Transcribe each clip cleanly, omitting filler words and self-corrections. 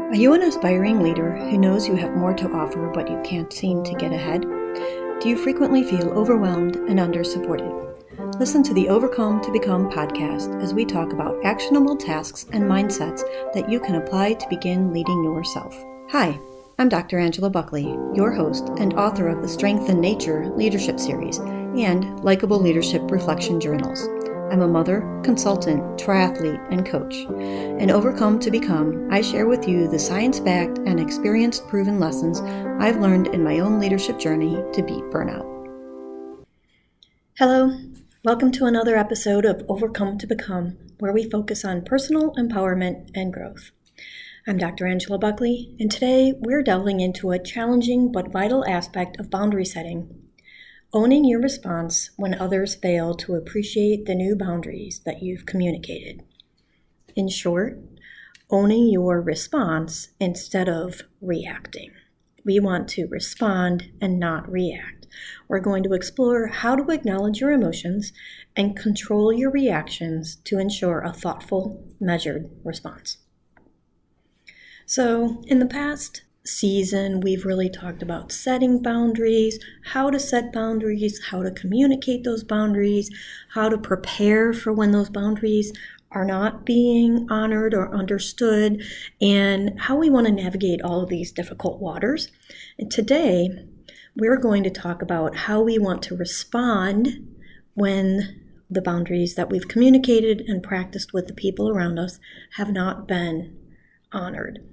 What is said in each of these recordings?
Are you an aspiring leader who knows you have more to offer but you can't seem to get ahead? Do you frequently feel overwhelmed and under-supported? Listen to the Overcome to Become podcast as we talk about actionable tasks and mindsets that you can apply to begin leading yourself. Hi, I'm Dr. Angela Buckley, your host and author of the Strength in Nature Leadership Series and Likeable Leadership Reflection Journals. I'm a mother, consultant, triathlete, and coach. In Overcome to Become, I share with you the science-backed and experience-proven lessons I've learned in my own leadership journey to beat burnout. Hello, welcome to another episode of Overcome to Become, where we focus on personal empowerment and growth. I'm Dr. Angela Buckley, and today we're delving into a challenging but vital aspect of boundary setting. Owning your response when others fail to appreciate the new boundaries that you've communicated. In short, owning your response instead of reacting. We want to respond and not react. We're going to explore how to acknowledge your emotions and control your reactions to ensure a thoughtful, measured response. So, in the past season, we've really talked about setting boundaries, how to set boundaries, how to communicate those boundaries, how to prepare for when those boundaries are not being honored or understood, and how we want to navigate all of these difficult waters. And today, we're going to talk about how we want to respond when the boundaries that we've communicated and practiced with the people around us have not been honored.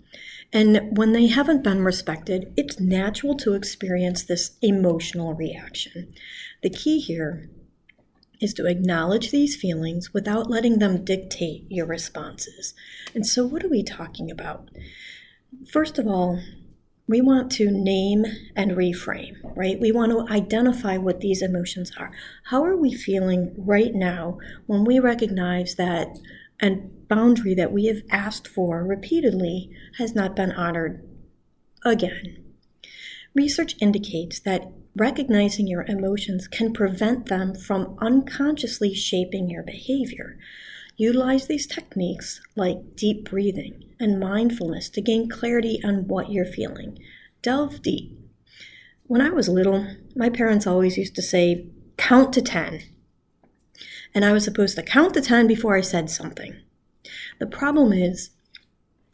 And when they haven't been respected, it's natural to experience this emotional reaction. The key here is to acknowledge these feelings without letting them dictate your responses. And so what are we talking about? First of all, we want to name and reframe, right? We want to identify what these emotions are. How are we feeling right now when we recognize that a boundary that we have asked for repeatedly has not been honored again? Research indicates that recognizing your emotions can prevent them from unconsciously shaping your behavior. Utilize these techniques like deep breathing and mindfulness to gain clarity on what you're feeling. Delve deep. When I was little, my parents always used to say, count to 10. And I was supposed to count to 10 before I said something. The problem is,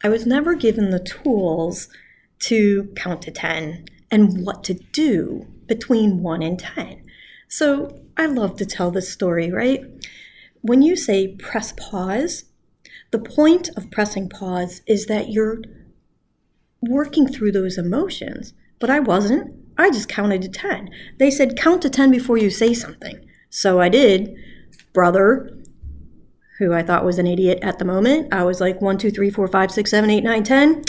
I was never given the tools to count to 10 and what to do between 1 and 10. So I love to tell this story, right? When you say press pause, the point of pressing pause is that you're working through those emotions. But I wasn't. I just counted to 10. They said count to 10 before you say something. So I did. Brother, who I thought was an idiot at the moment, I was like 1, 2, 3, 4, 5, 6, 7, 8, 9, 10.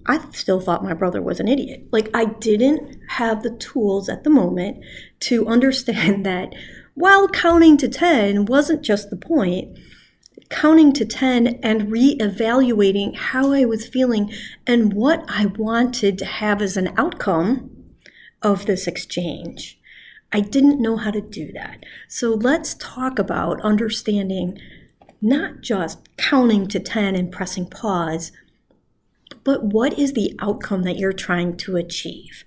I still thought my brother was an idiot. Like, I didn't have the tools at the moment to understand that while counting to 10 wasn't just the point, counting to 10 and reevaluating how I was feeling and what I wanted to have as an outcome of this exchange. I didn't know how to do that. So let's talk about understanding not just counting to 10 and pressing pause, but what is the outcome that you're trying to achieve?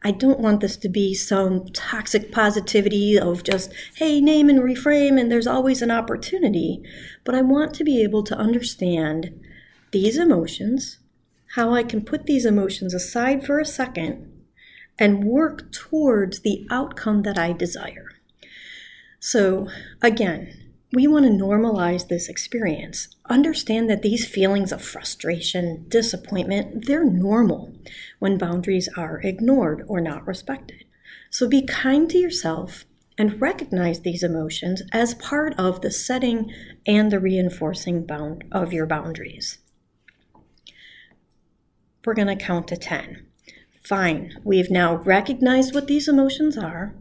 I don't want this to be some toxic positivity of just, hey, name and reframe, and there's always an opportunity. But I want to be able to understand these emotions, how I can put these emotions aside for a second and work towards the outcome that I desire. So again, we want to normalize this experience. Understand that these feelings of frustration, disappointment, they're normal when boundaries are ignored or not respected. So be kind to yourself and recognize these emotions as part of the setting and the reinforcing of your boundaries. We're going to count to 10. Fine, we've now recognized what these emotions are,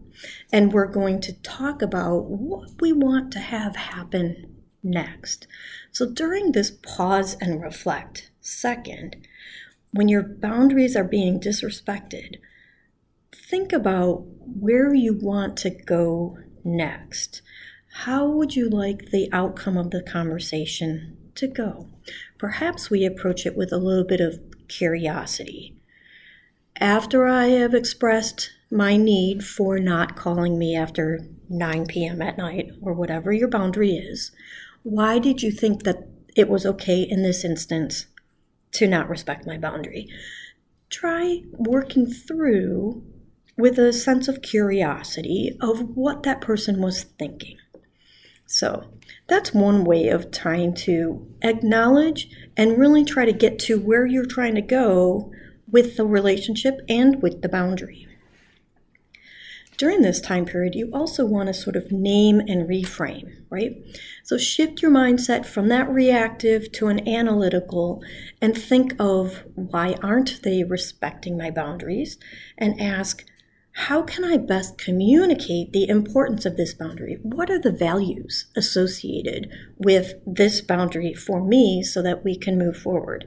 and we're going to talk about what we want to have happen next. So during this pause and reflect second, when your boundaries are being disrespected, think about where you want to go next. How would you like the outcome of the conversation to go. Perhaps we approach it with a little bit of curiosity. After I have expressed my need for not calling me after 9 p.m. at night or whatever your boundary is, why did you think that it was okay in this instance to not respect my boundary? Try working through with a sense of curiosity of what that person was thinking. So that's one way of trying to acknowledge and really try to get to where you're trying to go with the relationship and with the boundary. During this time period, you also want to sort of name and reframe, right? So shift your mindset from that reactive to an analytical and think of, why aren't they respecting my boundaries? And ask, how can I best communicate the importance of this boundary? What are the values associated with this boundary for me so that we can move forward?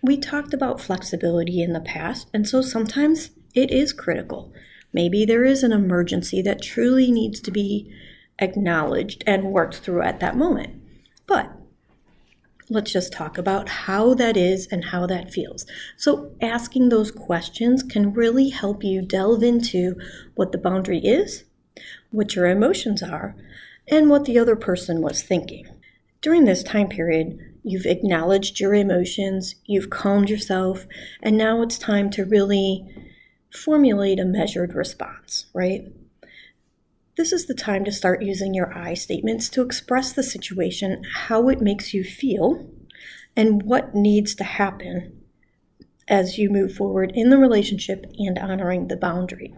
We talked about flexibility in the past, and so sometimes it is critical. Maybe there is an emergency that truly needs to be acknowledged and worked through at that moment. But let's just talk about how that is and how that feels. So asking those questions can really help you delve into what the boundary is, what your emotions are, and what the other person was thinking. During this time period, you've acknowledged your emotions, you've calmed yourself, and now it's time to really formulate a measured response, right? This is the time to start using your I statements to express the situation, how it makes you feel, and what needs to happen as you move forward in the relationship and honoring the boundary.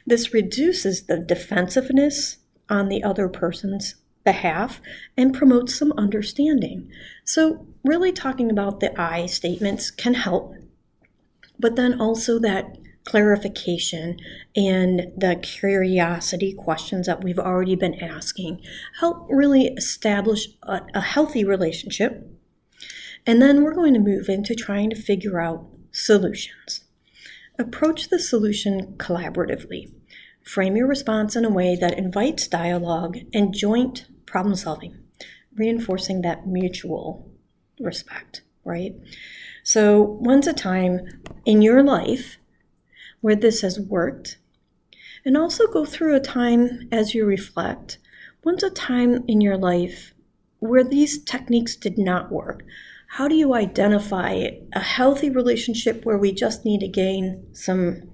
This reduces the defensiveness on the other person's behalf and promotes some understanding. So really talking about the I statements can help, but then also that clarification and the curiosity questions that we've already been asking help really establish a healthy relationship. And then we're going to move into trying to figure out solutions. Approach the solution collaboratively. Frame your response in a way that invites dialogue and joint problem solving, reinforcing that mutual respect, right? So when's a time in your life where this has worked? And also go through a time as you reflect. When's a time in your life where these techniques did not work? How do you identify a healthy relationship where we just need to gain some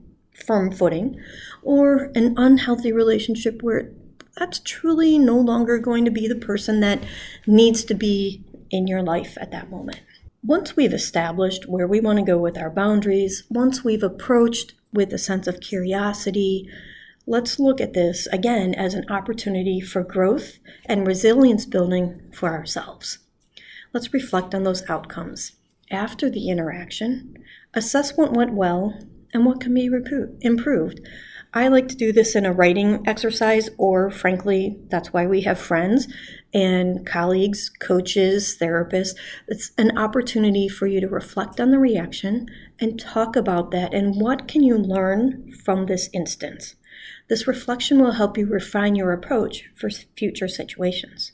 firm footing, or an unhealthy relationship where that's truly no longer going to be the person that needs to be in your life at that moment? Once we've established where we want to go with our boundaries, once we've approached with a sense of curiosity, let's look at this again as an opportunity for growth and resilience building for ourselves. Let's reflect on those outcomes. After the interaction, assess what went well and what can be improved. I like to do this in a writing exercise, or frankly, that's why we have friends and colleagues, coaches, therapists. It's an opportunity for you to reflect on the reaction and talk about that and what can you learn from this instance. This reflection will help you refine your approach for future situations.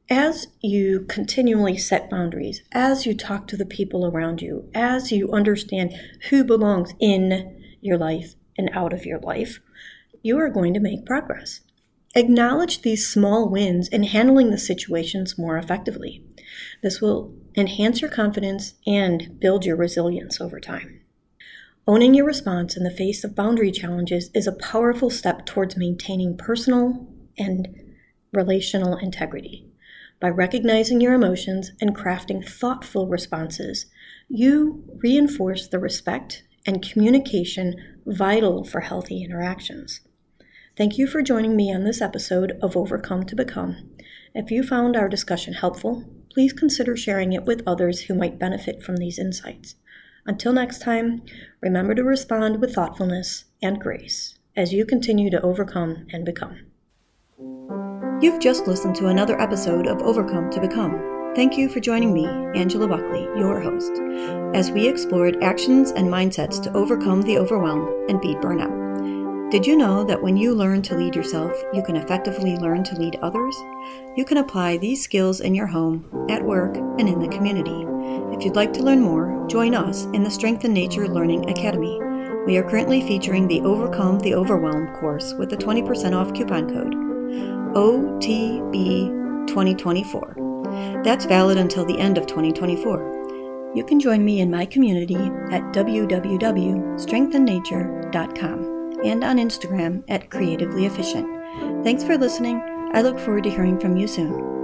As you continually set boundaries, as you talk to the people around you, as you understand who belongs in your life and out of your life, you are going to make progress. Acknowledge these small wins in handling the situations more effectively. This will enhance your confidence and build your resilience over time. Owning your response in the face of boundary challenges is a powerful step towards maintaining personal and relational integrity. By recognizing your emotions and crafting thoughtful responses, you reinforce the respect and communication vital for healthy interactions. Thank you for joining me on this episode of Overcome to Become. If you found our discussion helpful, please consider sharing it with others who might benefit from these insights. Until next time, remember to respond with thoughtfulness and grace as you continue to overcome and become. You've just listened to another episode of Overcome to Become. Thank you for joining me, Angela Buckley, your host, as we explored actions and mindsets to overcome the overwhelm and beat burnout. Did you know that when you learn to lead yourself, you can effectively learn to lead others? You can apply these skills in your home, at work, and in the community. If you'd like to learn more, join us in the Strength in Nature Learning Academy. We are currently featuring the Overcome the Overwhelm course with a 20% off coupon code, OTB2024. That's valid until the end of 2024. You can join me in my community at www.strengthinnature.com. and on Instagram at Creatively Efficient. Thanks for listening. I look forward to hearing from you soon.